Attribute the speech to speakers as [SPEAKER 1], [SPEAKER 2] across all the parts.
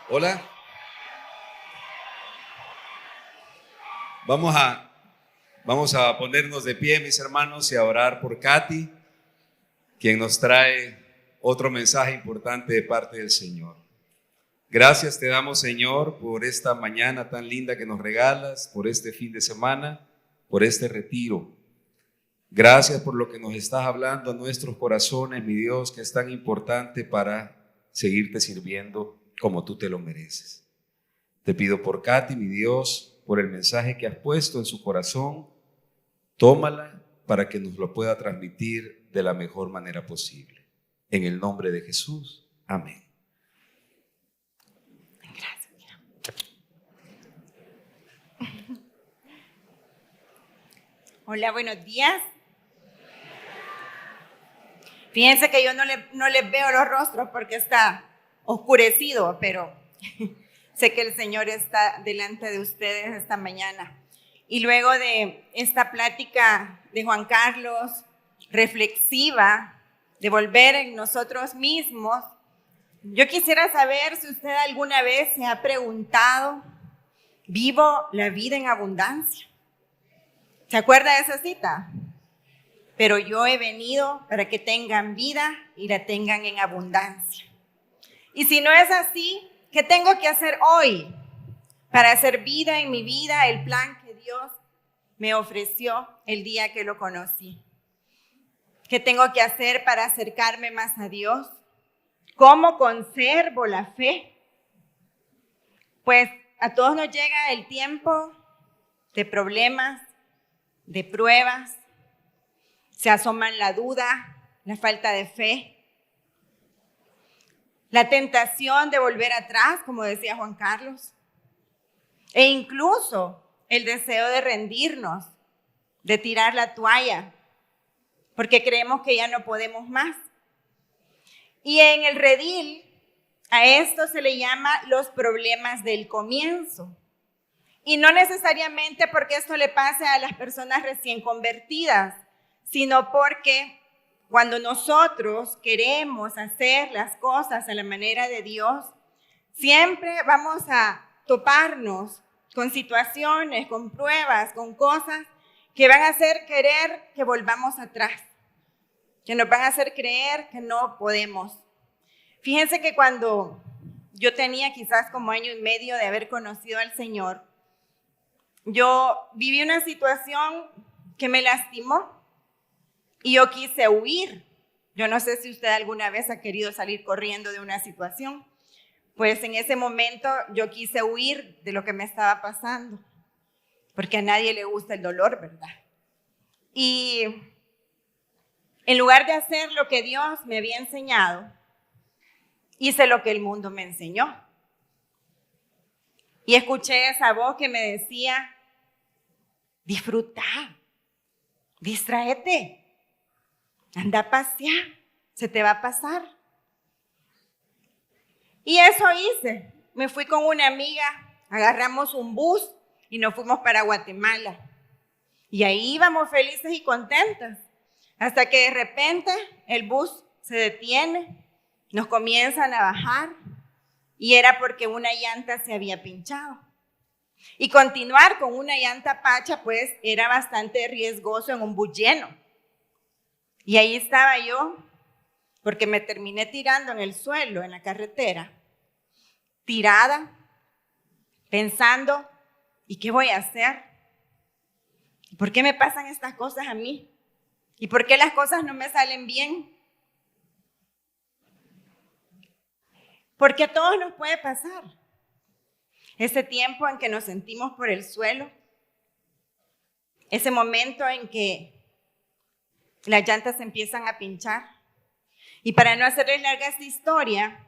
[SPEAKER 1] Hola. Vamos a ponernos de pie, mis hermanos, y a orar por Katy, quien nos trae otro mensaje importante de parte del Señor. Gracias te damos, Señor, por esta mañana tan linda que nos regalas, por este fin de semana, por este retiro. Gracias por lo que nos estás hablando a nuestros corazones, mi Dios, que es tan importante para seguirte sirviendo como tú te lo mereces. Te pido por Katy, mi Dios, por el mensaje que has puesto en su corazón. Tómala para que nos lo pueda transmitir de la mejor manera posible. En el nombre de Jesús. Amén.
[SPEAKER 2] Gracias. Hola, buenos días. Fíjense que yo no les veo los rostros porque está oscurecido, pero sé que el Señor está delante de ustedes esta mañana. Y luego de esta plática de Juan Carlos, reflexiva, de volver en nosotros mismos, yo quisiera saber si usted alguna vez se ha preguntado, ¿vivo la vida en abundancia? ¿Se acuerda de esa cita? Pero yo he venido para que tengan vida y la tengan en abundancia. Y si no es así, ¿qué tengo que hacer hoy para hacer vida en mi vida el plan que Dios me ofreció el día que lo conocí? ¿Qué tengo que hacer para acercarme más a Dios? ¿Cómo conservo la fe? Pues a todos nos llega el tiempo de problemas, de pruebas. Se asoman la duda, la falta de fe, la tentación de volver atrás, como decía Juan Carlos, e incluso el deseo de rendirnos, de tirar la toalla, porque creemos que ya no podemos más. Y en el redil, a esto se le llama los problemas del comienzo. Y no necesariamente porque esto le pase a las personas recién convertidas, sino porque cuando nosotros queremos hacer las cosas a la manera de Dios, siempre vamos a toparnos con situaciones, con pruebas, con cosas que van a hacer querer que volvamos atrás, que nos van a hacer creer que no podemos. Fíjense que cuando yo tenía quizás como año y medio de haber conocido al Señor, yo viví una situación que me lastimó. Y yo quise huir. Yo no sé si usted alguna vez ha querido salir corriendo de una situación. Pues en ese momento yo quise huir de lo que me estaba pasando. Porque a nadie le gusta el dolor, ¿verdad? Y en lugar de hacer lo que Dios me había enseñado, hice lo que el mundo me enseñó. Y escuché esa voz que me decía, disfruta, distráete. Anda a pasear, se te va a pasar. Y eso hice. Me fui con una amiga, agarramos un bus y nos fuimos para Guatemala. Y ahí íbamos felices y contentas. Hasta que de repente el bus se detiene, nos comienzan a bajar y era porque una llanta se había pinchado. Y continuar con una llanta pacha pues era bastante riesgoso en un bus lleno. Y ahí estaba yo, porque me terminé tirando en el suelo, en la carretera, tirada, pensando, ¿y qué voy a hacer? ¿Por qué me pasan estas cosas a mí? ¿Y por qué las cosas no me salen bien? Porque a todos nos puede pasar. Ese tiempo en que nos sentimos por el suelo, ese momento en que las llantas se empiezan a pinchar. Y para no hacerles larga esta historia,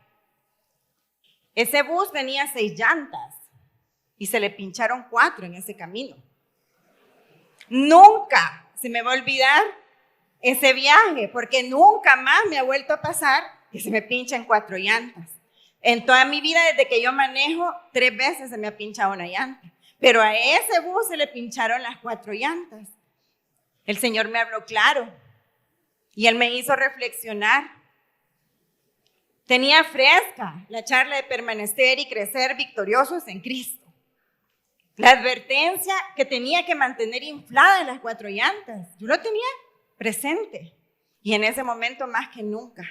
[SPEAKER 2] ese bus tenía 6 llantas y se le pincharon 4 en ese camino. Nunca se me va a olvidar ese viaje, porque nunca más me ha vuelto a pasar que se me pinchen 4 llantas. En toda mi vida, desde que yo manejo, 3 veces se me ha pinchado una llanta. Pero a ese bus se le pincharon las 4 llantas. El Señor me habló claro y Él me hizo reflexionar Tenía fresca la charla de permanecer y crecer victoriosos en Cristo. La advertencia que tenía que mantener infladas las 4 llantas. Yo lo tenía presente. Y en ese momento más que nunca.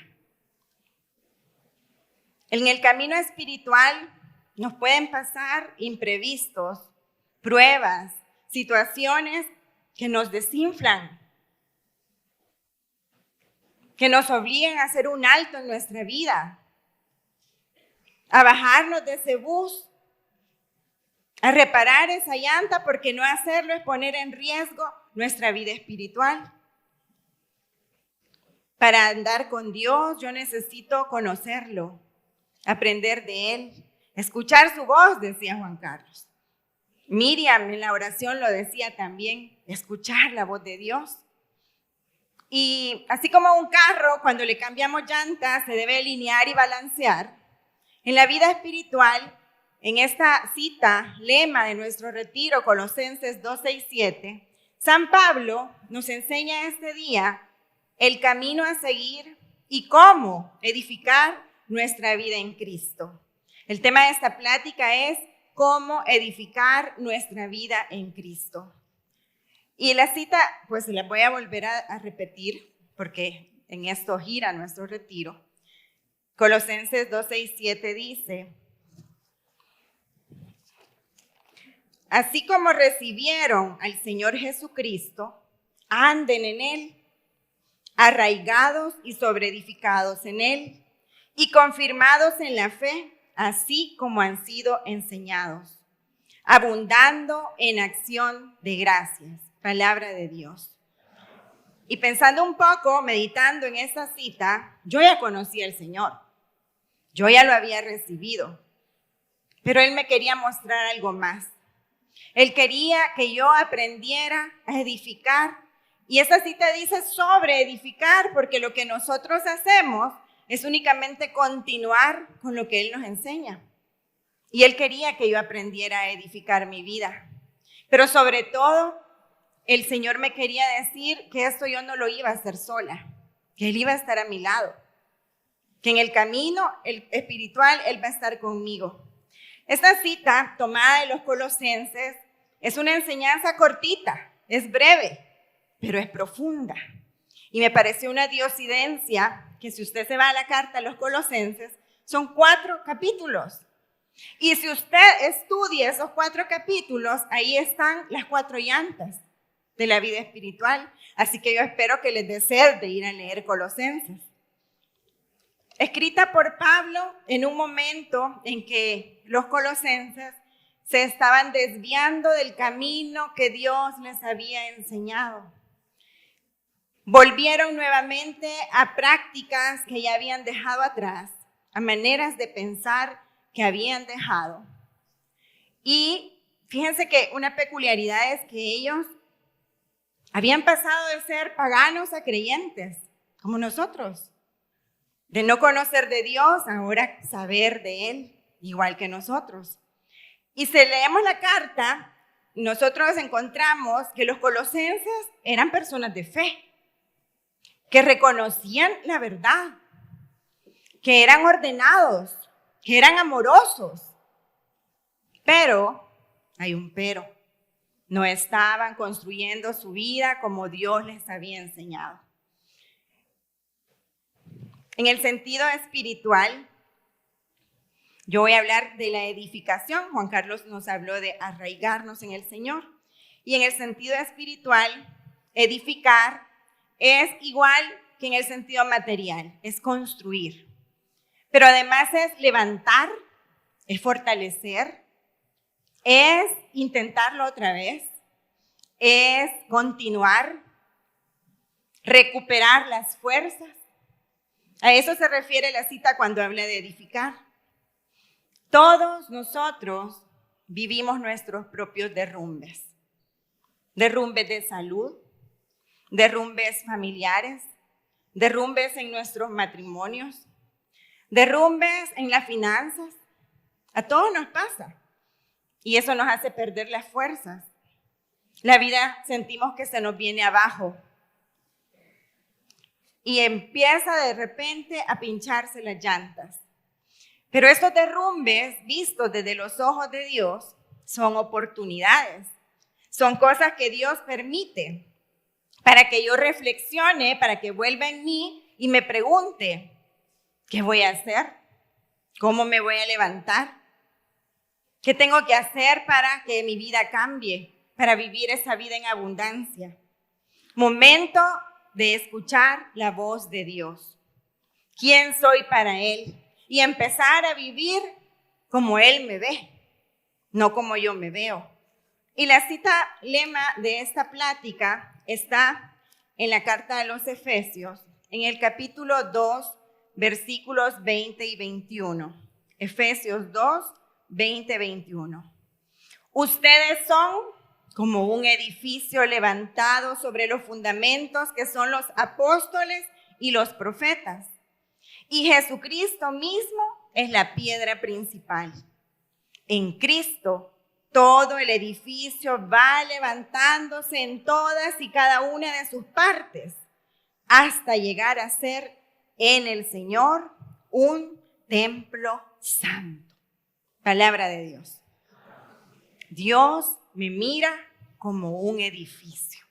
[SPEAKER 2] En el camino espiritual nos pueden pasar imprevistos, pruebas, situaciones que nos desinflan, que nos obliguen a hacer un alto en nuestra vida, a bajarnos de ese bus, a reparar esa llanta, porque no hacerlo es poner en riesgo nuestra vida espiritual. Para andar con Dios yo necesito conocerlo, aprender de Él, escuchar su voz, decía Juan Carlos. Miriam en la oración lo decía también, escuchar la voz de Dios. Y así como un carro, cuando le cambiamos llantas, se debe alinear y balancear. En la vida espiritual, en esta cita, lema de nuestro retiro, Colosenses 2:6-7, San Pablo nos enseña este día el camino a seguir y cómo edificar nuestra vida en Cristo. El tema de esta plática es cómo edificar nuestra vida en Cristo. Y la cita, pues se la voy a volver a repetir, porque en esto gira nuestro retiro. Colosenses 2:6-7 dice: así como recibieron al Señor Jesucristo, anden en Él, arraigados y sobreedificados en Él, y confirmados en la fe, así como han sido enseñados, abundando en acción de gracias. Palabra de Dios. Y pensando un poco, meditando en esta cita, yo ya conocía al Señor. Yo ya lo había recibido. Pero Él me quería mostrar algo más. Él quería que yo aprendiera a edificar. Y esta cita dice sobre edificar, porque lo que nosotros hacemos es únicamente continuar con lo que Él nos enseña. Y Él quería que yo aprendiera a edificar mi vida. Pero sobre todo, el Señor me quería decir que esto yo no lo iba a hacer sola, que Él iba a estar a mi lado, que en el camino espiritual Él va a estar conmigo. Esta cita tomada de los Colosenses es una enseñanza cortita, es breve, pero es profunda. Y me pareció una diosidencia que si usted se va a la carta a los Colosenses, son 4 capítulos. Y si usted estudia esos 4 capítulos, ahí están las 4 llantas de la vida espiritual. Así que yo espero que les dé sed de ir a leer Colosenses. Escrita por Pablo en un momento en que los colosenses se estaban desviando del camino que Dios les había enseñado. Volvieron nuevamente a prácticas que ya habían dejado atrás, a maneras de pensar que habían dejado. Y fíjense que una peculiaridad es que ellos habían pasado de ser paganos a creyentes, como nosotros. De no conocer de Dios, ahora saber de Él, igual que nosotros. Y si leemos la carta, nosotros encontramos que los colosenses eran personas de fe, que reconocían la verdad, que eran ordenados, que eran amorosos. Pero, hay un pero, no estaban construyendo su vida como Dios les había enseñado. En el sentido espiritual, yo voy a hablar de la edificación. Juan Carlos nos habló de arraigarnos en el Señor. Y en el sentido espiritual, edificar es igual que en el sentido material, es construir. Pero además es levantar, es fortalecer, es intentarlo otra vez, es continuar, recuperar las fuerzas. A eso se refiere la cita cuando habla de edificar. Todos nosotros vivimos nuestros propios derrumbes. Derrumbes de salud, derrumbes familiares, derrumbes en nuestros matrimonios, derrumbes en las finanzas. A todos nos pasa. Y eso nos hace perder las fuerzas. La vida sentimos que se nos viene abajo. y empieza de repente a pincharse las llantas. Pero estos derrumbes, vistos desde los ojos de Dios, son oportunidades. Son cosas que Dios permite para que yo reflexione, para que vuelva en mí y me pregunte, ¿qué voy a hacer? ¿Cómo me voy a levantar? ¿Qué tengo que hacer para que mi vida cambie? Para vivir esa vida en abundancia. Momento de escuchar la voz de Dios. ¿Quién soy para Él? Y empezar a vivir como Él me ve, no como yo me veo. Y la cita lema de esta plática está en la carta de los Efesios, en el capítulo 2, versículos 20 y 21. Efesios 2, 20, 21. Ustedes son como un edificio levantado sobre los fundamentos que son los apóstoles y los profetas. Y Jesucristo mismo es la piedra principal. En Cristo, todo el edificio va levantándose en todas y cada una de sus partes hasta llegar a ser en el Señor un templo santo. Palabra de Dios. Dios me mira como un edificio.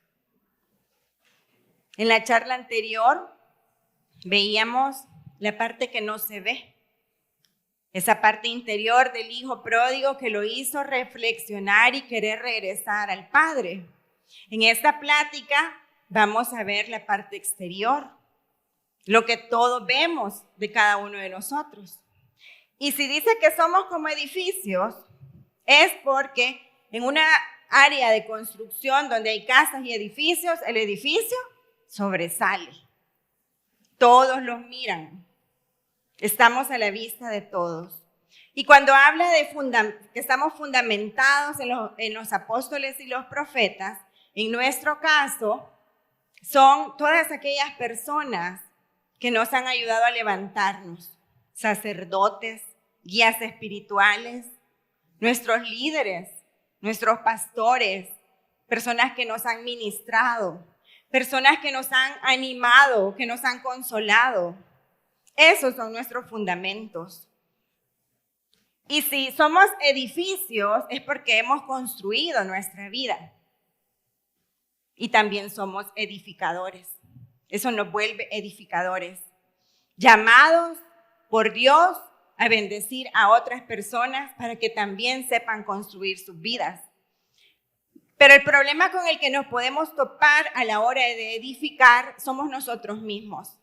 [SPEAKER 2] En la charla anterior veíamos la parte que no se ve. Esa parte interior del hijo pródigo que lo hizo reflexionar y querer regresar al Padre. En esta plática vamos a ver la parte exterior, lo que todos vemos de cada uno de nosotros. Y si dice que somos como edificios, es porque en una área de construcción donde hay casas y edificios, el edificio sobresale. Todos los miran. Estamos a la vista de todos. Y cuando habla de que estamos fundamentados en los apóstoles y los profetas, en nuestro caso, son todas aquellas personas que nos han ayudado a levantarnos. Sacerdotes, guías espirituales, nuestros líderes, nuestros pastores, personas que nos han ministrado, personas que nos han animado, que nos han consolado. Esos son nuestros fundamentos. Y si somos edificios es porque hemos construido nuestra vida. Y también somos edificadores. Eso nos vuelve edificadores. Llamados por Dios a bendecir a otras personas para que también sepan construir sus vidas. Pero el problema con el que nos podemos topar a la hora de edificar somos nosotros mismos.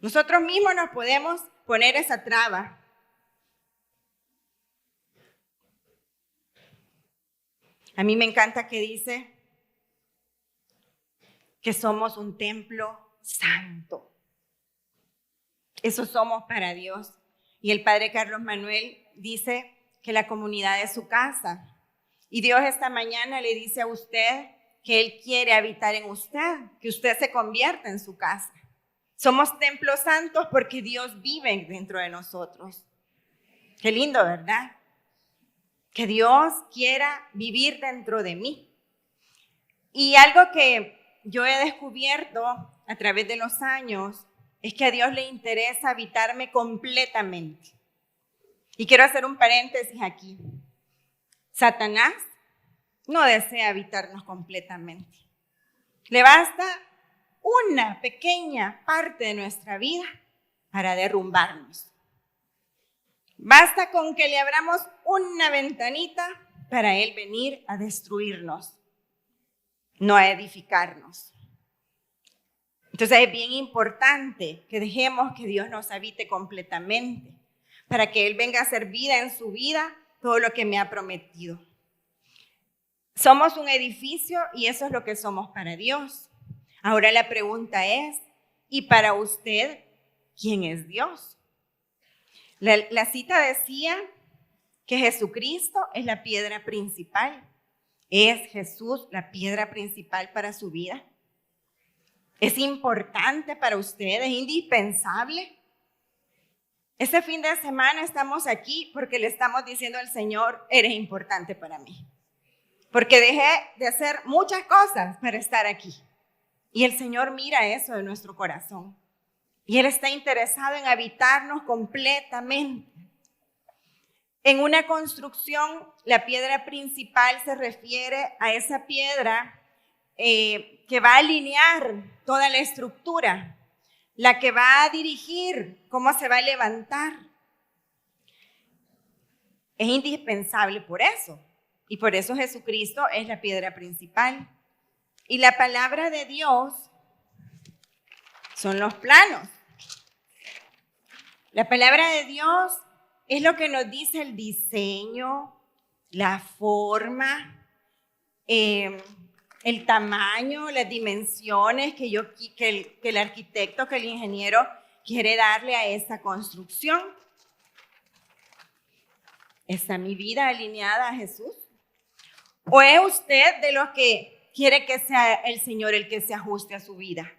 [SPEAKER 2] Nosotros mismos nos podemos poner esa traba. A mí me encanta que dice que somos un templo santo. Eso somos para Dios. Y el padre Carlos Manuel dice que la comunidad es su casa. Y Dios esta mañana le dice a usted que Él quiere habitar en usted, que usted se convierta en su casa. Somos templos santos porque Dios vive dentro de nosotros. Qué lindo, ¿verdad? Que Dios quiera vivir dentro de mí. Y algo que yo he descubierto a través de los años es que a Dios le interesa habitarme completamente. Y quiero hacer un paréntesis aquí. Satanás no desea habitarnos completamente. Le basta una pequeña parte de nuestra vida para derrumbarnos. Basta con que le abramos una ventanita para él venir a destruirnos, no a edificarnos. Entonces es bien importante que dejemos que Dios nos habite completamente para que Él venga a hacer vida en su vida todo lo que me ha prometido. Somos un edificio y eso es lo que somos para Dios. Ahora la pregunta es, ¿y para usted quién es Dios? La cita decía que Jesucristo es la piedra principal. ¿Es Jesús la piedra principal para su vida? ¿Es importante para usted? ¿Es indispensable? Este fin de semana estamos aquí porque le estamos diciendo al Señor, eres importante para mí. Porque dejé de hacer muchas cosas para estar aquí. Y el Señor mira eso de nuestro corazón. Y Él está interesado en habitarnos completamente. En una construcción, la piedra principal se refiere a esa piedra que va a alinear toda la estructura, la que va a dirigir cómo se va a levantar. Es indispensable por eso. Y por eso Jesucristo es la piedra principal. Y la palabra de Dios son los planos. La palabra de Dios es lo que nos dice el diseño, la forma, el tamaño, las dimensiones que el arquitecto, que el ingeniero quiere darle a esta construcción. ¿Está mi vida alineada a Jesús? ¿O es usted de los que quiere que sea el Señor el que se ajuste a su vida?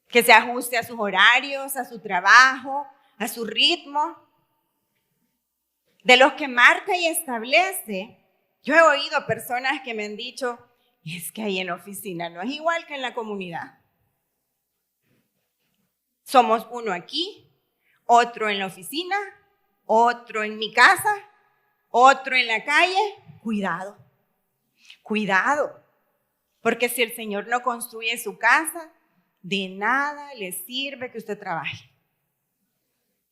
[SPEAKER 2] Que se ajuste a sus horarios, a su trabajo, a su ritmo. De los que marca y establece. Yo he oído personas que me han dicho, es que ahí en la oficina no es igual que en la comunidad. Somos uno aquí, otro en la oficina, otro en mi casa, otro en la calle. Cuidado, cuidado, porque si el Señor no construye su casa, de nada le sirve que usted trabaje.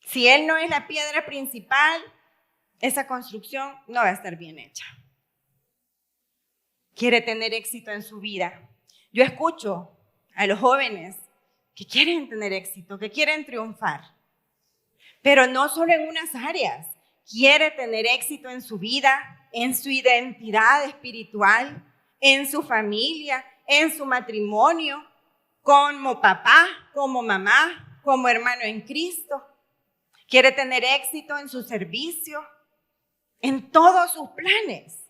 [SPEAKER 2] Si Él no es la piedra principal, esa construcción no va a estar bien hecha. Quiere tener éxito en su vida. Yo escucho a los jóvenes que quieren tener éxito, que quieren triunfar, pero no solo en unas áreas. Quiere tener éxito en su vida, en su identidad espiritual, en su familia, en su matrimonio, como papá, como mamá, como hermano en Cristo. Quiere tener éxito en su servicio, en todos sus planes.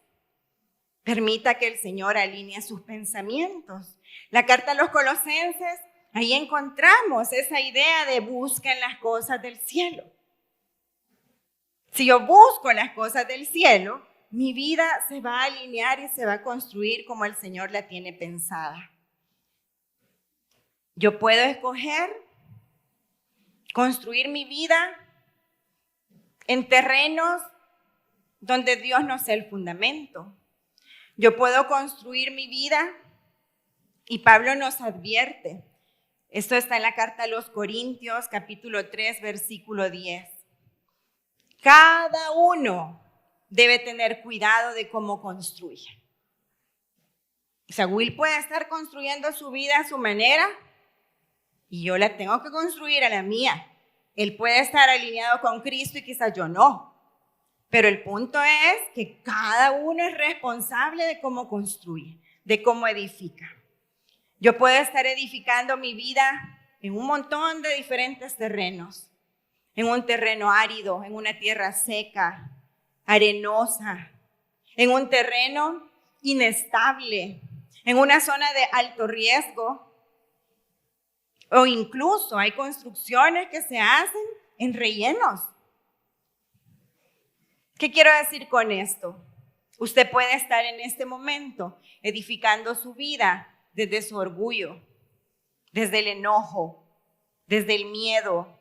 [SPEAKER 2] Permita que el Señor alinee sus pensamientos. La carta a los Colosenses, ahí encontramos esa idea de busquen las cosas del cielo. Si yo busco las cosas del cielo, mi vida se va a alinear y se va a construir como el Señor la tiene pensada. Yo puedo escoger construir mi vida en terrenos donde Dios no sea el fundamento. Yo puedo construir mi vida, y Pablo nos advierte. Esto está en la carta a los Corintios, capítulo 3, versículo 10. Cada uno debe tener cuidado de cómo construye. O sea, Will puede estar construyendo su vida a su manera y yo la tengo que construir a la mía. Él puede estar alineado con Cristo y quizás yo no. Pero el punto es que cada uno es responsable de cómo construye, de cómo edifica. Yo puedo estar edificando mi vida en un montón de diferentes terrenos. En un terreno árido, en una tierra seca, arenosa, en un terreno inestable, en una zona de alto riesgo, o incluso hay construcciones que se hacen en rellenos. ¿Qué quiero decir con esto? Usted puede estar en este momento edificando su vida desde su orgullo, desde el enojo, desde el miedo,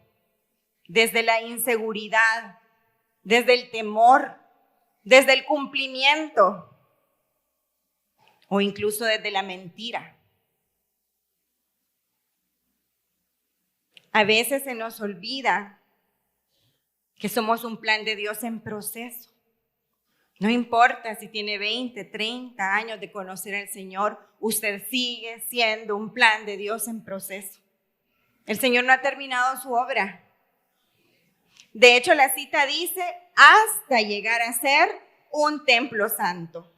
[SPEAKER 2] desde la inseguridad, desde el temor, desde el cumplimiento o incluso desde la mentira. A veces se nos olvida que somos un plan de Dios en proceso. No importa si tiene 20, 30 años de conocer al Señor, usted sigue siendo un plan de Dios en proceso. El Señor no ha terminado su obra. De hecho, la cita dice, hasta llegar a ser un templo santo.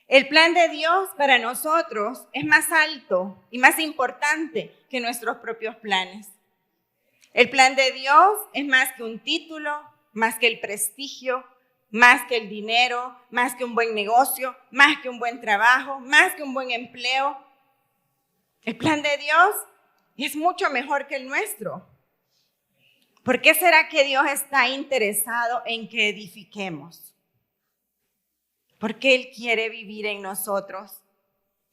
[SPEAKER 2] El plan de Dios para nosotros es más alto y más importante que nuestros propios planes. El plan de Dios es más que un título, más que el prestigio, más que el dinero, más que un buen negocio, más que un buen trabajo, más que un buen empleo. El plan de Dios es mucho mejor que el nuestro. ¿Por qué será que Dios está interesado en que edifiquemos? Porque Él quiere vivir en nosotros.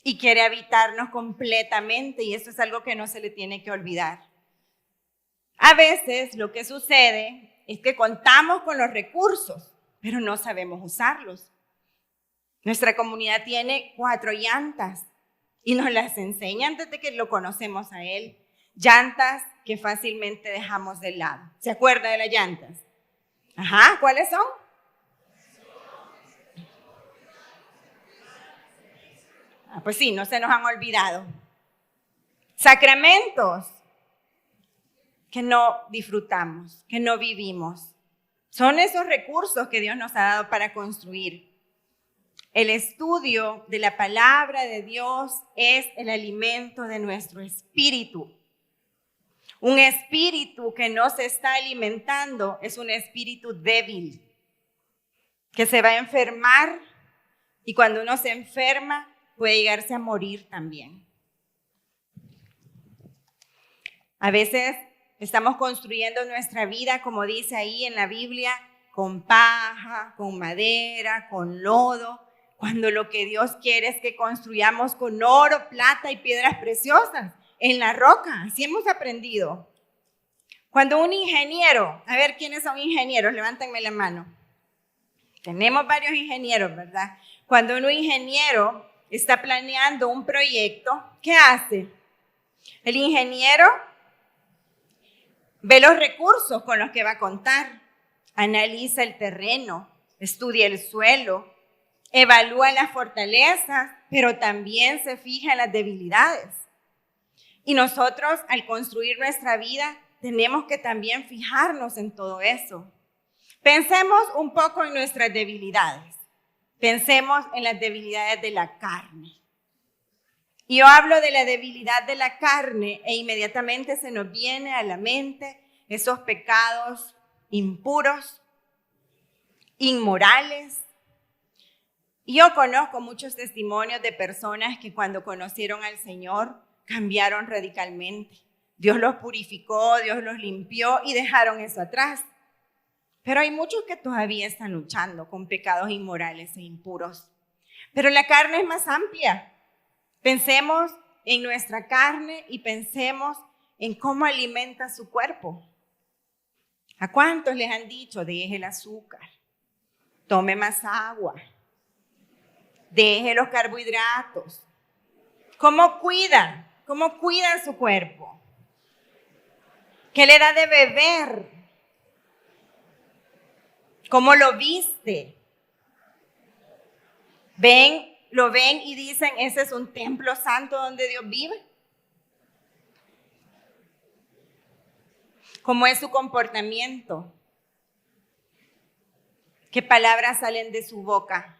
[SPEAKER 2] y quiere habitarnos completamente, y eso es algo que no se le tiene que olvidar. A veces lo que sucede es que contamos con los recursos, pero no sabemos usarlos. Nuestra comunidad tiene 4 llantas y nos las enseñan desde que lo conocemos a Él. Llantas que fácilmente dejamos de lado. ¿Se acuerda de las llantas? Ajá, ¿cuáles son? Pues sí, no se nos han olvidado. Sacramentos que no disfrutamos, que no vivimos. Son esos recursos que Dios nos ha dado para construir. El estudio de la palabra de Dios es el alimento de nuestro espíritu. Un espíritu que no se está alimentando es un espíritu débil, que se va a enfermar, y cuando uno se enferma puede llegarse a morir también. A veces estamos construyendo nuestra vida, como dice ahí en la Biblia, con paja, con madera, con lodo, cuando lo que Dios quiere es que construyamos con oro, plata y piedras preciosas en la roca. Así hemos aprendido. Cuando un ingeniero, a ver quiénes son ingenieros, levántenme la mano. Tenemos varios ingenieros, ¿verdad? Cuando un ingeniero está planeando un proyecto, ¿qué hace? El ingeniero ve los recursos con los que va a contar, analiza el terreno, estudia el suelo, evalúa las fortalezas, pero también se fija en las debilidades. Y nosotros, al construir nuestra vida, tenemos que también fijarnos en todo eso. Pensemos un poco en nuestras debilidades. Pensemos en las debilidades de la carne. Y yo hablo de la debilidad de la carne e inmediatamente se nos viene a la mente esos pecados impuros, inmorales. Y yo conozco muchos testimonios de personas que cuando conocieron al Señor cambiaron radicalmente. Dios los purificó, Dios los limpió y dejaron eso atrás. Pero hay muchos que todavía están luchando con pecados inmorales e impuros. Pero la carne es más amplia. Pensemos en nuestra carne y pensemos en cómo alimenta su cuerpo. ¿A cuántos les han dicho, deje el azúcar, tome más agua, deje los carbohidratos? ¿Cómo cuidan? ¿Cómo cuidan su cuerpo? ¿Qué le da de beber? ¿Cómo lo viste? Lo ven y dicen, ese es un templo santo donde Dios vive. ¿Cómo es su comportamiento? ¿Qué palabras salen de su boca?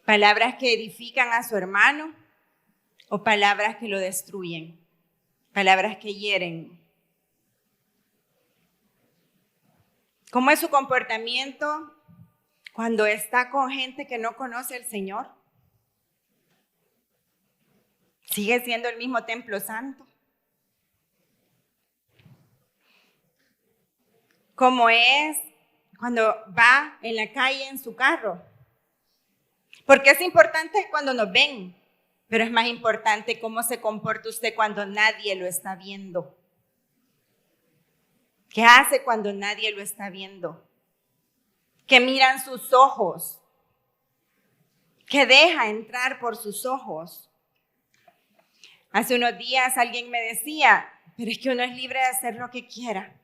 [SPEAKER 2] ¿Palabras que edifican a su hermano o palabras que lo destruyen? Palabras que hieren. ¿Cómo es su comportamiento cuando está con gente que no conoce al Señor? ¿Sigue siendo el mismo templo santo? ¿Cómo es cuando va en la calle en su carro? Porque es importante cuando nos ven, pero es más importante cómo se comporta usted cuando nadie lo está viendo. ¿Qué hace cuando nadie lo está viendo? ¿Qué miran sus ojos? ¿Qué deja entrar por sus ojos? Hace unos días alguien me decía, pero es que uno es libre de hacer lo que quiera.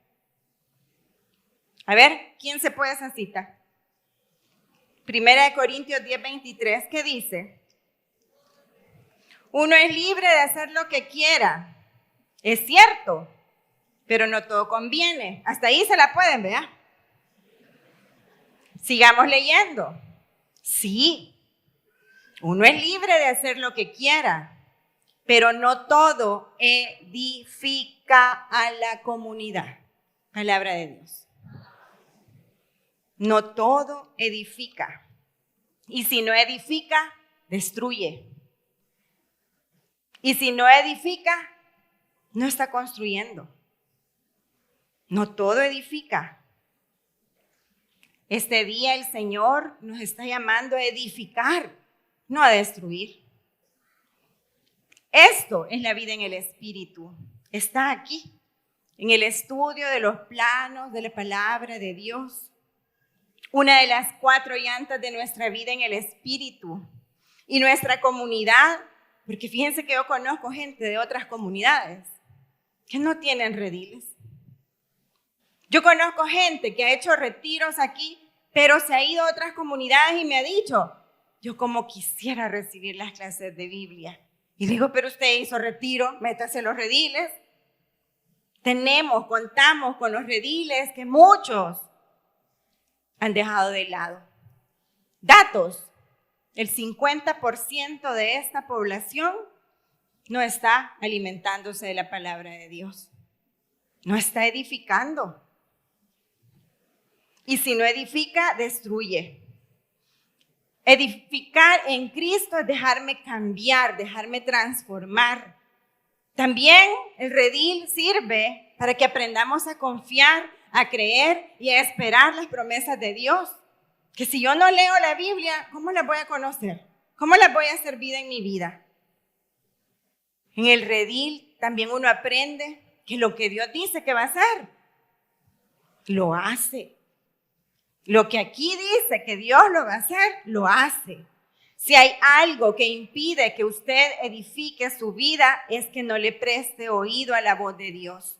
[SPEAKER 2] A ver, ¿quién se puede esa cita? 1 Corintios 10:23, ¿qué dice? Uno es libre de hacer lo que quiera. Es cierto, pero no todo conviene. Hasta ahí se la pueden, ¿verdad? Sigamos leyendo. Sí, uno es libre de hacer lo que quiera, pero no todo edifica a la comunidad. Palabra de Dios. No todo edifica. Y si no edifica, destruye. Y si no edifica, no está construyendo. No todo edifica. Este día el Señor nos está llamando a edificar, no a destruir. Esto es la vida en el Espíritu. Está aquí, en el estudio de los planos de la palabra de Dios. Una de las 4 llantas de nuestra vida en el Espíritu. Y nuestra comunidad, porque fíjense que yo conozco gente de otras comunidades que no tienen rediles. Yo conozco gente que ha hecho retiros aquí, pero se ha ido a otras comunidades y me ha dicho, yo como quisiera recibir las clases de Biblia. Y digo, pero usted hizo retiro, métase en los rediles. Contamos con los rediles que muchos han dejado de lado. Datos, el 50% de esta población no está alimentándose de la palabra de Dios. No está edificando. Y si no edifica, destruye. Edificar en Cristo es dejarme cambiar, dejarme transformar. También el redil sirve para que aprendamos a confiar, a creer y a esperar las promesas de Dios. Que si yo no leo la Biblia, ¿cómo las voy a conocer? ¿Cómo las voy a hacer vida en mi vida? En el redil también uno aprende que lo que Dios dice que va a hacer, lo hace. Lo que aquí dice que Dios lo va a hacer, lo hace. Si hay algo que impide que usted edifique su vida, es que no le preste oído a la voz de Dios.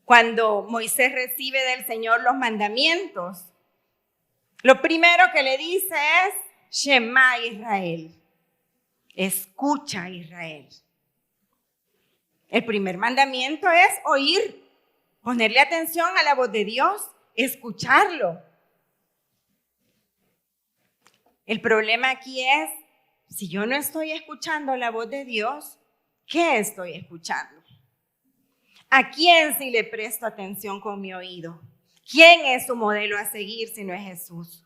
[SPEAKER 2] Cuando Moisés recibe del Señor los mandamientos, lo primero que le dice es, Shema Israel, escucha Israel. El primer mandamiento es oír, ponerle atención a la voz de Dios, escucharlo. El problema aquí es, si yo no estoy escuchando la voz de Dios, ¿qué estoy escuchando? ¿A quién sí le presto atención con mi oído? ¿Quién es su modelo a seguir si no es Jesús?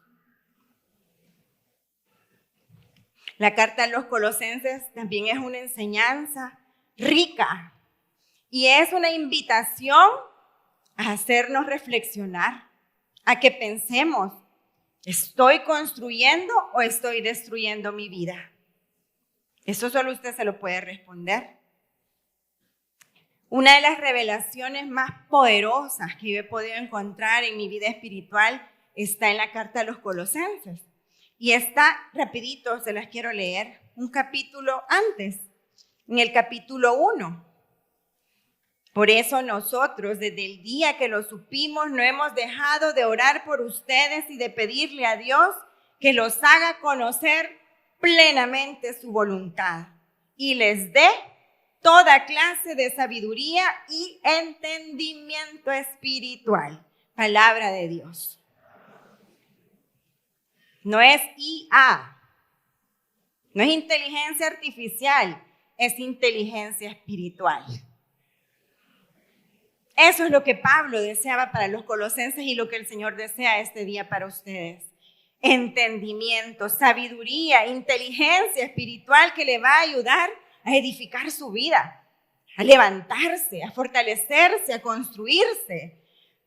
[SPEAKER 2] La carta a los Colosenses también es una enseñanza rica y es una invitación a hacernos reflexionar, a que pensemos, ¿estoy construyendo o estoy destruyendo mi vida? Eso solo usted se lo puede responder. Una de las revelaciones más poderosas que yo he podido encontrar en mi vida espiritual está en la carta a los Colosenses. Y está rapidito, se las quiero leer, un capítulo antes, en el capítulo 1. Por eso nosotros, desde el día que lo supimos, no hemos dejado de orar por ustedes y de pedirle a Dios que los haga conocer plenamente su voluntad y les dé toda clase de sabiduría y entendimiento espiritual. Palabra de Dios. No es IA, no es inteligencia artificial, es inteligencia espiritual. Eso es lo que Pablo deseaba para los colosenses y lo que el Señor desea este día para ustedes. Entendimiento, sabiduría, inteligencia espiritual que le va a ayudar a edificar su vida, a levantarse, a fortalecerse, a construirse.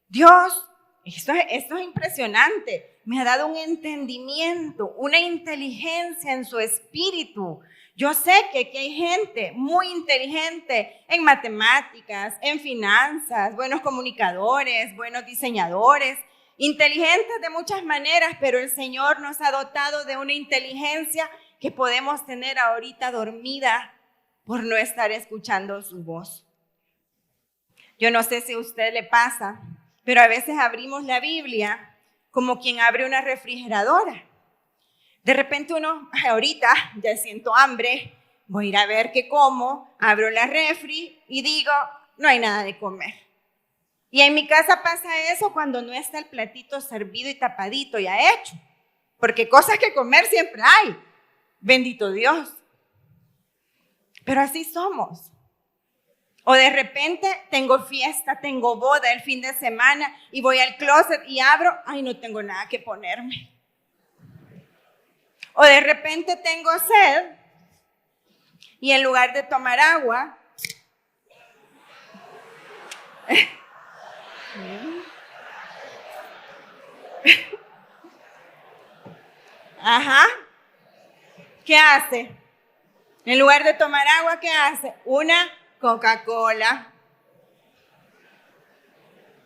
[SPEAKER 2] Dios, esto es impresionante. Me ha dado un entendimiento, una inteligencia en su espíritu. Yo sé que aquí hay gente muy inteligente en matemáticas, en finanzas, buenos comunicadores, buenos diseñadores, inteligentes de muchas maneras, pero el Señor nos ha dotado de una inteligencia que podemos tener ahorita dormida por no estar escuchando su voz. Yo no sé si a usted le pasa, pero a veces abrimos la Biblia como quien abre una refrigeradora. De repente uno, ahorita ya siento hambre, voy a ir a ver qué como, abro la refri y digo, no hay nada de comer. Y en mi casa pasa eso cuando no está el platito servido y tapadito, ya hecho. Porque cosas que comer siempre hay, bendito Dios. Pero así somos. O de repente tengo fiesta, tengo boda el fin de semana y voy al closet y abro, ay, no tengo nada que ponerme. O de repente tengo sed y en lugar de tomar agua, ¿qué hace? En lugar de tomar agua, ¿qué hace? Una Coca-Cola.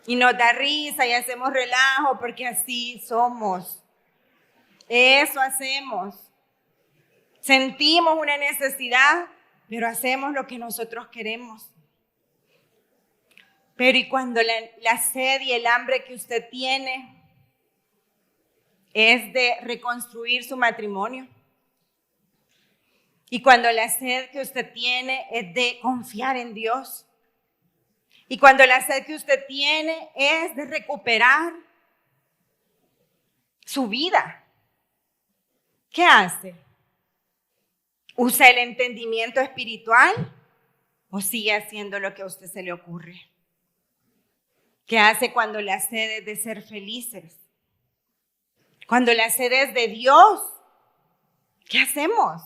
[SPEAKER 2] Y nos da risa y hacemos relajo porque así somos. Eso hacemos. Sentimos una necesidad, pero hacemos lo que nosotros queremos. Pero ¿y cuando la sed y el hambre que usted tiene es de reconstruir su matrimonio? Y cuando la sed que usted tiene es de confiar en Dios. Y cuando la sed que usted tiene es de recuperar su vida, ¿qué hace? ¿Usa el entendimiento espiritual o sigue haciendo lo que a usted se le ocurre? ¿Qué hace cuando la sed es de ser felices? Cuando la sed es de Dios, ¿qué hacemos?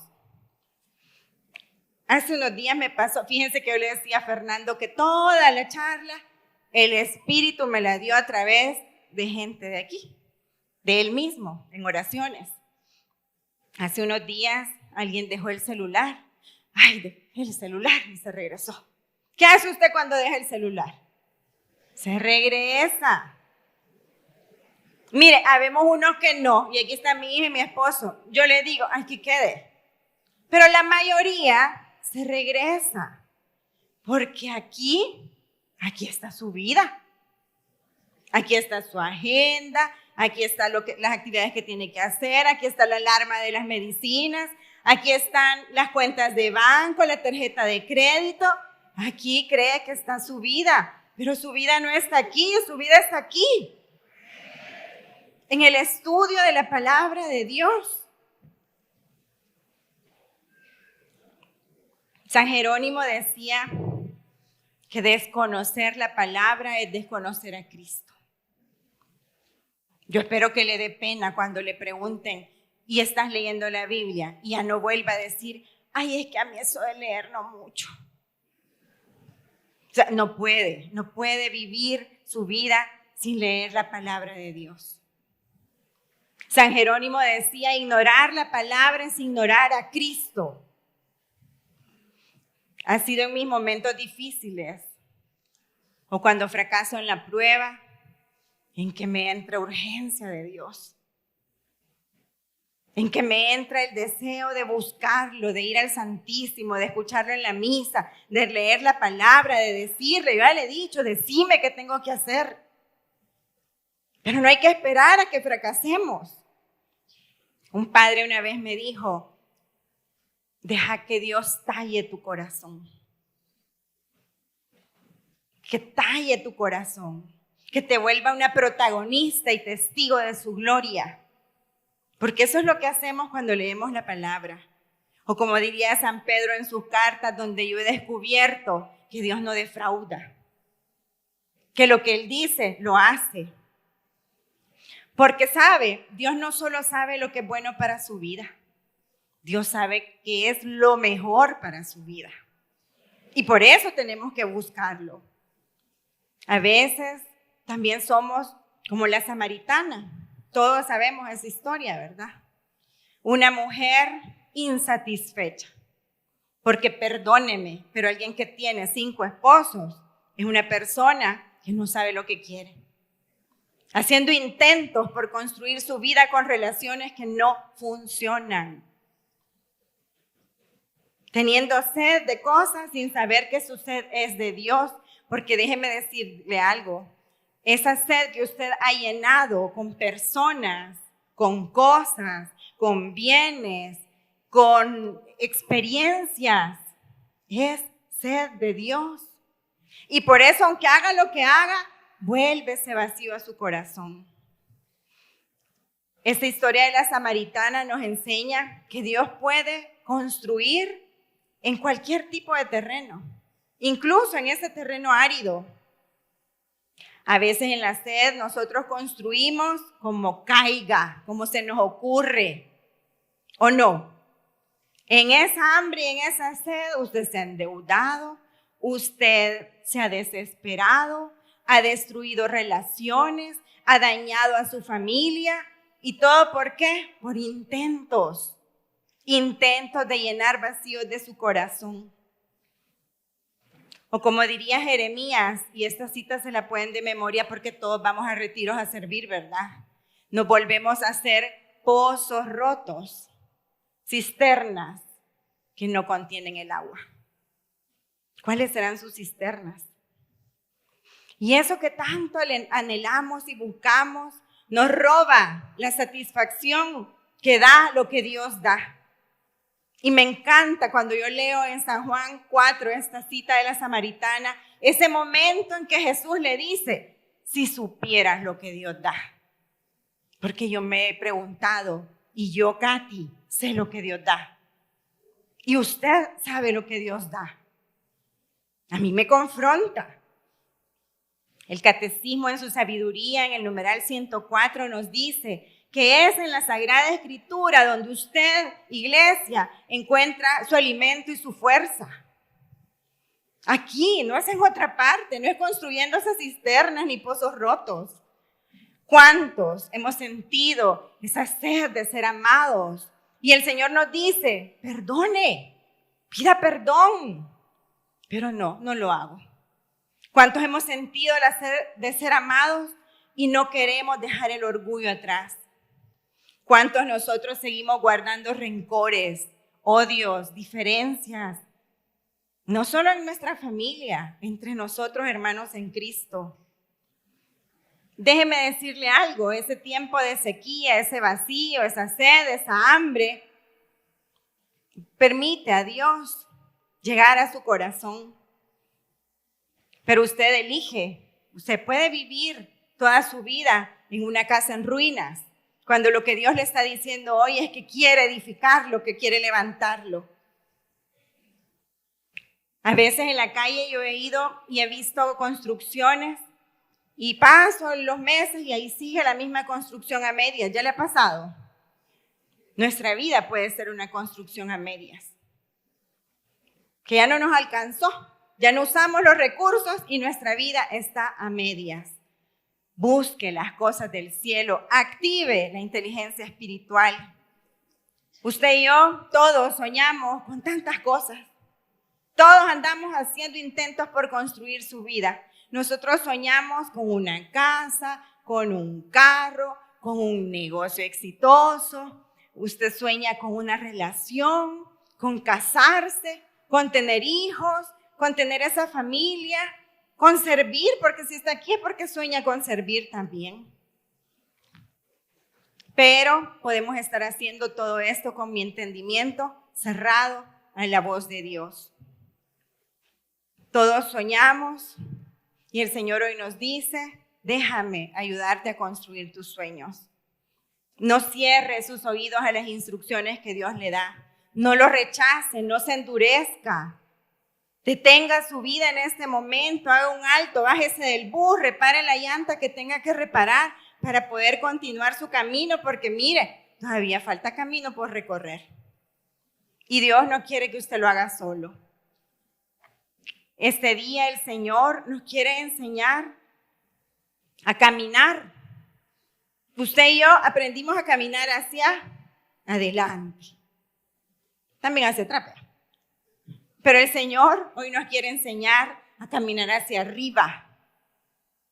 [SPEAKER 2] Hace unos días me pasó, fíjense que yo le decía a Fernando que toda la charla, el Espíritu me la dio a través de gente de aquí, de él mismo, en oraciones. Hace unos días alguien dejó el celular. Ay, dejé el celular y se regresó. ¿Qué hace usted cuando deja el celular? Se regresa. Mire, habemos unos que no, y aquí está mi hija y mi esposo. Yo le digo, ay, que quede. Pero la mayoría se regresa, porque aquí está su vida. Aquí está su agenda, aquí están las actividades que tiene que hacer, aquí está la alarma de las medicinas, aquí están las cuentas de banco, la tarjeta de crédito. Aquí cree que está su vida, pero su vida no está aquí, su vida está aquí. En el estudio de la palabra de Dios. San Jerónimo decía que desconocer la palabra es desconocer a Cristo. Yo espero que le dé pena cuando le pregunten, ¿y estás leyendo la Biblia? Y ya no vuelva a decir, ay, es que a mí eso de leer no mucho. O sea, no puede vivir su vida sin leer la palabra de Dios. San Jerónimo decía, ignorar la palabra es ignorar a Cristo. Ha sido en mis momentos difíciles o cuando fracaso en la prueba, en que me entra urgencia de Dios, en que me entra el deseo de buscarlo, de ir al Santísimo, de escucharlo en la misa, de leer la palabra, de decirle, yo ya le he dicho, decime qué tengo que hacer. Pero no hay que esperar a que fracasemos. Un padre una vez me dijo, deja que Dios talle tu corazón. Que talle tu corazón. Que te vuelva una protagonista y testigo de su gloria. Porque eso es lo que hacemos cuando leemos la palabra. O como diría San Pedro en sus cartas, donde yo he descubierto que Dios no defrauda. Que lo que Él dice, lo hace. Porque sabe, Dios no solo sabe lo que es bueno para su vida. Dios sabe que es lo mejor para su vida. Y por eso tenemos que buscarlo. A veces también somos como la samaritana. Todos sabemos esa historia, ¿verdad? Una mujer insatisfecha. Porque perdóneme, pero alguien que tiene 5 esposos es una persona que no sabe lo que quiere. Haciendo intentos por construir su vida con relaciones que no funcionan. Teniendo sed de cosas sin saber que su sed es de Dios. Porque déjeme decirle algo. Esa sed que usted ha llenado con personas, con cosas, con bienes, con experiencias, es sed de Dios. Y por eso, aunque haga lo que haga, vuelve ese vacío a su corazón. Esta historia de la samaritana nos enseña que Dios puede construir en cualquier tipo de terreno, incluso en ese terreno árido. A veces en la sed nosotros construimos como caiga, como se nos ocurre, ¿o no? En esa hambre y en esa sed usted se ha endeudado, usted se ha desesperado, ha destruido relaciones, ha dañado a su familia. ¿Y todo por qué? Por intentos. intentos de llenar vacíos de su corazón. O como diría Jeremías, y esta cita se la pueden de memoria porque todos vamos a retiros a servir, ¿verdad? Nos volvemos a hacer pozos rotos, cisternas que no contienen el agua. ¿Cuáles serán sus cisternas? Y eso que tanto anhelamos y buscamos nos roba la satisfacción que da lo que Dios da. Y me encanta cuando yo leo en San Juan 4 esta cita de la samaritana, ese momento en que Jesús le dice, si supieras lo que Dios da. Porque yo me he preguntado, y yo, Katy, sé lo que Dios da. Y usted sabe lo que Dios da. A mí me confronta. El catecismo en su sabiduría, en el numeral 104, nos dice que es en la Sagrada Escritura donde usted, iglesia, encuentra su alimento y su fuerza. Aquí, no es en otra parte, no es construyendo esas cisternas ni pozos rotos. ¿Cuántos hemos sentido esa sed de ser amados? Y el Señor nos dice, perdone, pida perdón, pero no lo hago. ¿Cuántos hemos sentido la sed de ser amados y no queremos dejar el orgullo atrás? ¿Cuántos nosotros seguimos guardando rencores, odios, diferencias? No solo en nuestra familia, entre nosotros hermanos en Cristo. Déjeme decirle algo, ese tiempo de sequía, ese vacío, esa sed, esa hambre, permite a Dios llegar a su corazón. Pero usted elige, usted puede vivir toda su vida en una casa en ruinas, cuando lo que Dios le está diciendo hoy es que quiere edificarlo, que quiere levantarlo. A veces en la calle yo he ido y he visto construcciones y paso los meses y ahí sigue la misma construcción a medias. ¿Ya le ha pasado? Nuestra vida puede ser una construcción a medias, que ya no nos alcanzó, ya no usamos los recursos y nuestra vida está a medias. Busque las cosas del cielo, active la inteligencia espiritual. Usted y yo, todos soñamos con tantas cosas. Todos andamos haciendo intentos por construir su vida. Nosotros soñamos con una casa, con un carro, con un negocio exitoso. Usted sueña con una relación, con casarse, con tener hijos, con tener esa familia, con servir, porque si está aquí es porque sueña con servir también. Pero podemos estar haciendo todo esto con mi entendimiento cerrado a la voz de Dios. Todos soñamos y el Señor hoy nos dice, déjame ayudarte a construir tus sueños. No cierre sus oídos a las instrucciones que Dios le da. No lo rechace, no se endurezca. Detenga su vida en este momento, haga un alto, bájese del bus, repare la llanta que tenga que reparar para poder continuar su camino, porque mire, todavía falta camino por recorrer. Y Dios no quiere que usted lo haga solo. Este día el Señor nos quiere enseñar a caminar. Usted y yo aprendimos a caminar hacia adelante. También hacia atrás. Pero el Señor hoy nos quiere enseñar a caminar hacia arriba,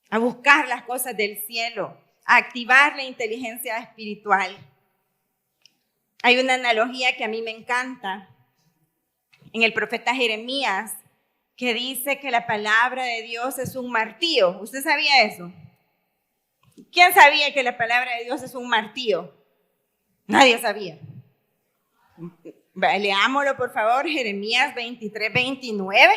[SPEAKER 2] a buscar las cosas del cielo, a activar la inteligencia espiritual. Hay una analogía que a mí me encanta en el profeta Jeremías, que dice que la palabra de Dios es un martillo. ¿Usted sabía eso? ¿Quién sabía que la palabra de Dios es un martillo? Nadie sabía. Leámoslo, por favor, Jeremías 23, 29.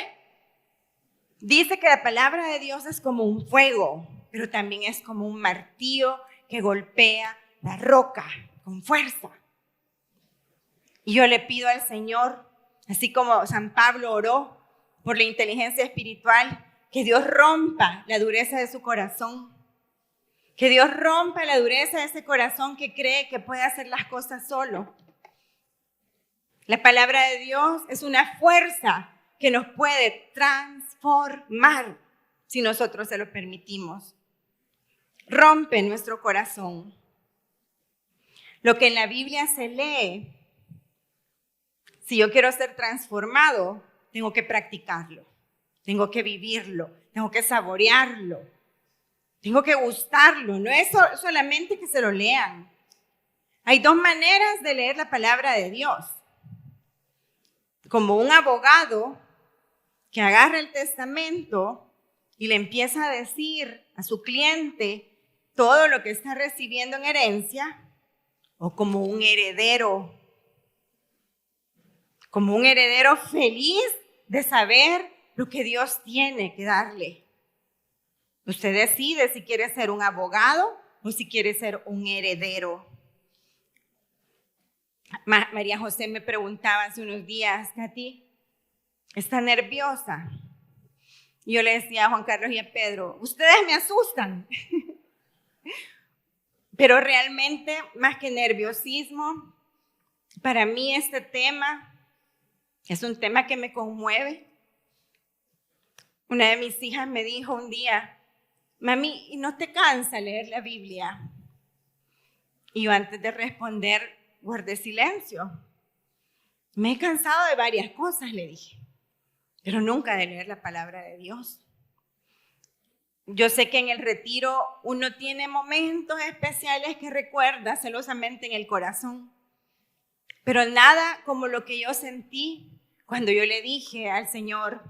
[SPEAKER 2] Dice que la palabra de Dios es como un fuego, pero también es como un martillo que golpea la roca con fuerza. Y yo le pido al Señor, así como San Pablo oró por la inteligencia espiritual, que Dios rompa la dureza de su corazón. Que Dios rompa la dureza de ese corazón que cree que puede hacer las cosas solo. La palabra de Dios es una fuerza que nos puede transformar si nosotros se lo permitimos. Rompe nuestro corazón. Lo que en la Biblia se lee Si yo quiero ser transformado, tengo que practicarlo, tengo que vivirlo, tengo que saborearlo, tengo que gustarlo. No es solamente que se lo lean. Hay dos maneras de leer la palabra de Dios. Como un abogado que agarra el testamento y le empieza a decir a su cliente todo lo que está recibiendo en herencia, o como un heredero feliz de saber lo que Dios tiene que darle. Usted decide si quiere ser un abogado o si quiere ser un heredero. María José me preguntaba hace unos días, Katy, ¿está nerviosa? Y yo le decía a Juan Carlos y a Pedro, ustedes me asustan. Pero realmente, más que nerviosismo, para mí este tema es un tema que me conmueve. Una de mis hijas me dijo un día, mami, ¿y no te cansa leer la Biblia? Y yo antes de responder, guardé silencio. Me he cansado de varias cosas, le dije, pero nunca de leer la palabra de Dios. Yo sé que en el retiro uno tiene momentos especiales que recuerda celosamente en el corazón, pero nada como lo que yo sentí cuando yo le dije al Señor,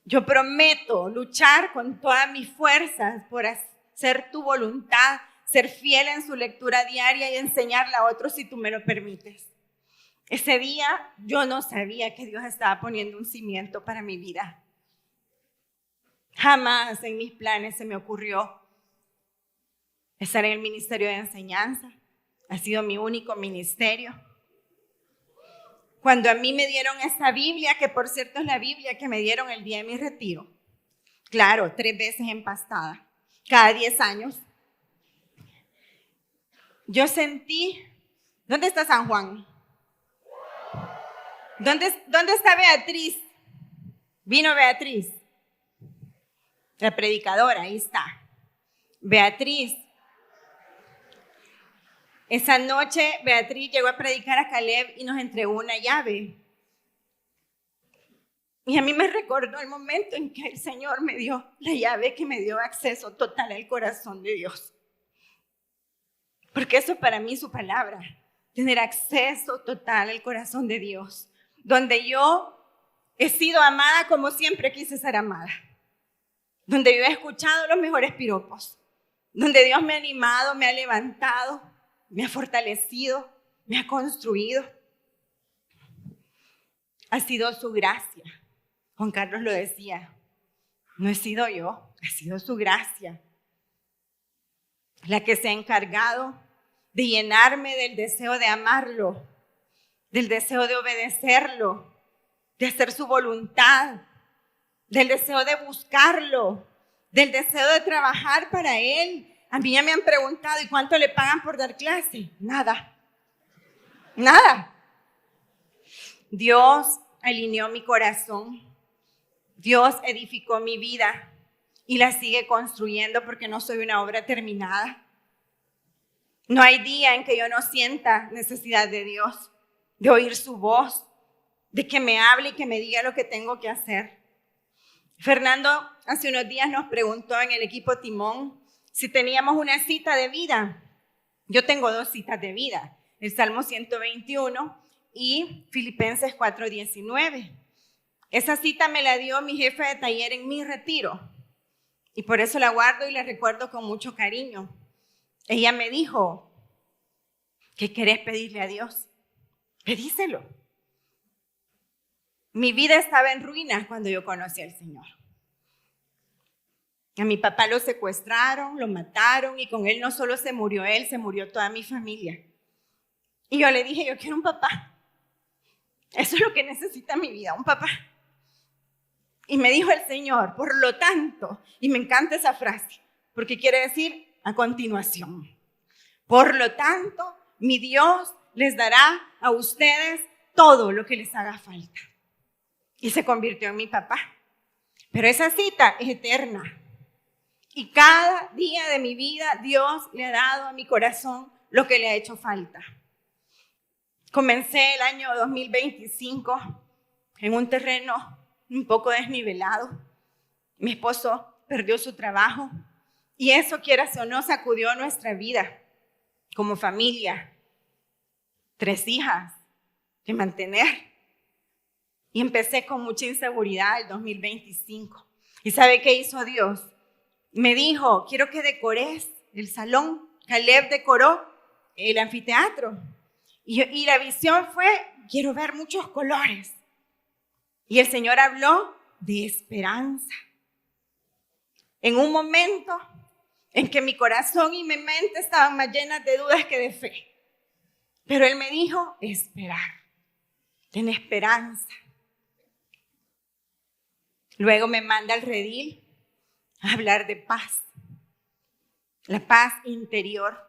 [SPEAKER 2] yo prometo luchar con todas mis fuerzas por hacer tu voluntad, ser fiel en su lectura diaria y enseñarla a otros si tú me lo permites. Ese día yo no sabía que Dios estaba poniendo un cimiento para mi vida. Jamás en mis planes se me ocurrió estar en el ministerio de enseñanza. Ha sido mi único ministerio. Cuando a mí me dieron esta Biblia, que por cierto es la Biblia que me dieron el día de mi retiro, claro, 3 veces empastada, cada 10 años, yo sentí, ¿dónde está San Juan? ¿Dónde está Beatriz? Vino Beatriz, la predicadora, ahí está. Beatriz. Esa noche Beatriz llegó a predicar a Caleb y nos entregó una llave. Y a mí me recordó el momento en que el Señor me dio la llave que me dio acceso total al corazón de Dios. Porque eso para mí es su palabra, tener acceso total al corazón de Dios, donde yo he sido amada como siempre quise ser amada, donde yo he escuchado los mejores piropos, donde Dios me ha animado, me ha levantado, me ha fortalecido, me ha construido. Ha sido su gracia. Juan Carlos lo decía, no he sido yo, ha sido su gracia la que se ha encargado de llenarme del deseo de amarlo, del deseo de obedecerlo, de hacer su voluntad, del deseo de buscarlo, del deseo de trabajar para Él. A mí ya me han preguntado, ¿y cuánto le pagan por dar clase? Nada. Nada. Dios alineó mi corazón. Dios edificó mi vida y la sigue construyendo porque no soy una obra terminada. No hay día en que yo no sienta necesidad de Dios, de oír su voz, de que me hable y que me diga lo que tengo que hacer. Fernando hace unos días nos preguntó en el equipo Timón si teníamos una cita de vida. Yo tengo 2 citas de vida, el Salmo 121 y Filipenses 4:19. Esa cita me la dio mi jefe de taller en mi retiro y por eso la guardo y la recuerdo con mucho cariño. Ella me dijo, ¿qué querés pedirle a Dios? Pedíselo. Mi vida estaba en ruinas cuando yo conocí al Señor. A mi papá lo secuestraron, lo mataron y con él no solo se murió él, se murió toda mi familia. Y yo le dije, yo quiero un papá. Eso es lo que necesita mi vida, un papá. Y me dijo el Señor, por lo tanto, y me encanta esa frase, porque quiere decir a continuación. Por lo tanto, mi Dios les dará a ustedes todo lo que les haga falta. Y se convirtió en mi papá. Pero esa cita es eterna. Y cada día de mi vida Dios le ha dado a mi corazón lo que le ha hecho falta. Comencé el año 2025 en un terreno un poco desnivelado. Mi esposo perdió su trabajo y eso, quieras o no, sacudió nuestra vida como familia. 3 hijas que mantener. Y empecé con mucha inseguridad el 2025. ¿Y sabe qué hizo Dios? Me dijo, quiero que decores el salón. Caleb decoró el anfiteatro. Y la visión fue, quiero ver muchos colores. Y el Señor habló de esperanza. En un momento en que mi corazón y mi mente estaban más llenas de dudas que de fe. Pero Él me dijo, esperar. Ten esperanza. Luego me manda al redil a hablar de paz. La paz interior.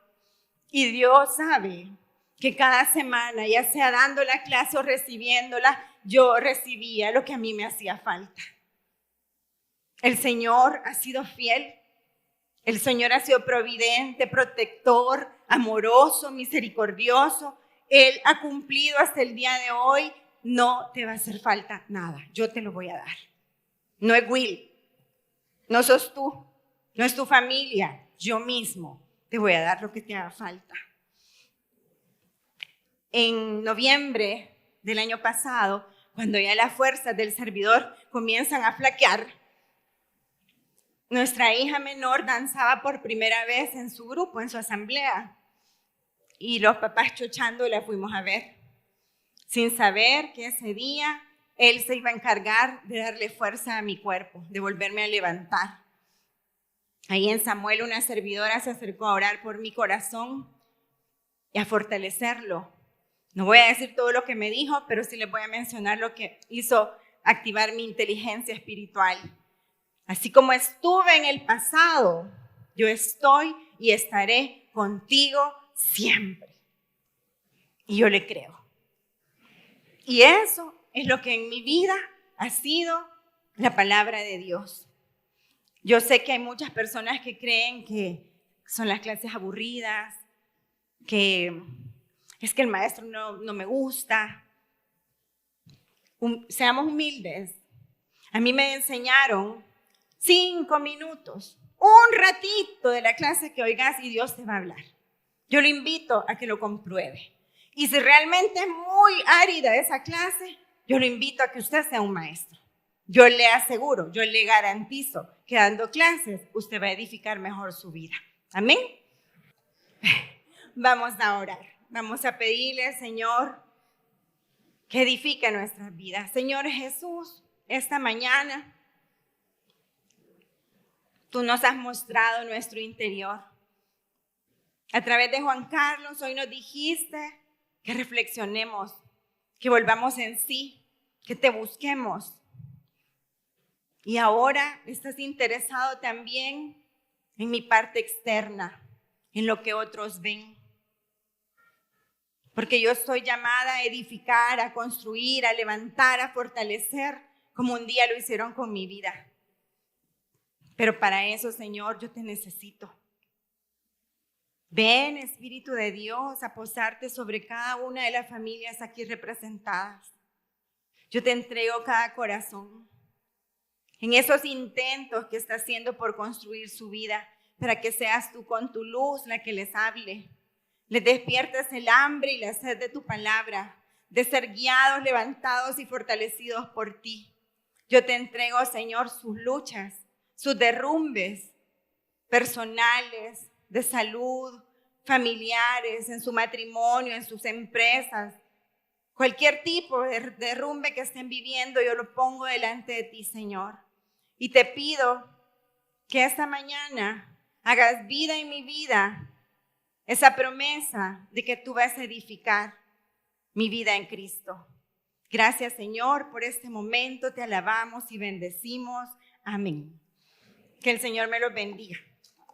[SPEAKER 2] Y Dios sabe que cada semana, ya sea dando la clase o recibiéndola, yo recibía lo que a mí me hacía falta. El Señor ha sido fiel. El Señor ha sido providente, protector, amoroso, misericordioso. Él ha cumplido hasta el día de hoy. No te va a hacer falta nada. Yo te lo voy a dar. No es Will. No sos tú. No es tu familia. Yo mismo te voy a dar lo que te haga falta. En noviembre del año pasado, cuando ya las fuerzas del servidor comienzan a flaquear, nuestra hija menor danzaba por primera vez en su grupo, en su asamblea. Y los papás chochando la fuimos a ver, sin saber que ese día Él se iba a encargar de darle fuerza a mi cuerpo, de volverme a levantar. Ahí en Samuel una servidora se acercó a orar por mi corazón y a fortalecerlo. No voy a decir todo lo que me dijo, pero sí les voy a mencionar lo que hizo activar mi inteligencia espiritual. Así como estuve en el pasado, yo estoy y estaré contigo siempre. Y yo le creo. Y eso es lo que en mi vida ha sido la palabra de Dios. Yo sé que hay muchas personas que creen que son las clases aburridas, que es que el maestro no me gusta. Seamos humildes. A mí me enseñaron 5 minutos, un ratito de la clase que oigas y Dios te va a hablar. Yo lo invito a que lo compruebe. Y si realmente es muy árida esa clase, yo lo invito a que usted sea un maestro. Yo le aseguro, yo le garantizo que dando clases usted va a edificar mejor su vida. Amén. Vamos a orar. Vamos a pedirle al Señor que edifique nuestras vidas. Señor Jesús, esta mañana tú nos has mostrado nuestro interior. A través de Juan Carlos, hoy nos dijiste que reflexionemos, que volvamos en sí, que te busquemos. Y ahora estás interesado también en mi parte externa, en lo que otros ven. Porque yo estoy llamada a edificar, a construir, a levantar, a fortalecer, como un día lo hicieron con mi vida. Pero para eso, Señor, yo te necesito. Ven, Espíritu de Dios, a posarte sobre cada una de las familias aquí representadas. Yo te entrego cada corazón en esos intentos que está haciendo por construir su vida, para que seas tú con tu luz la que les hable. Les despiertes el hambre y la sed de tu palabra, de ser guiados, levantados y fortalecidos por ti. Yo te entrego, Señor, sus luchas, sus derrumbes personales, de salud, familiares, en su matrimonio, en sus empresas. Cualquier tipo de derrumbe que estén viviendo, yo lo pongo delante de ti, Señor. Y te pido que esta mañana hagas vida en mi vida, esa promesa de que tú vas a edificar mi vida en Cristo. Gracias, Señor, por este momento. Te alabamos y bendecimos. Amén. Que el Señor me los bendiga.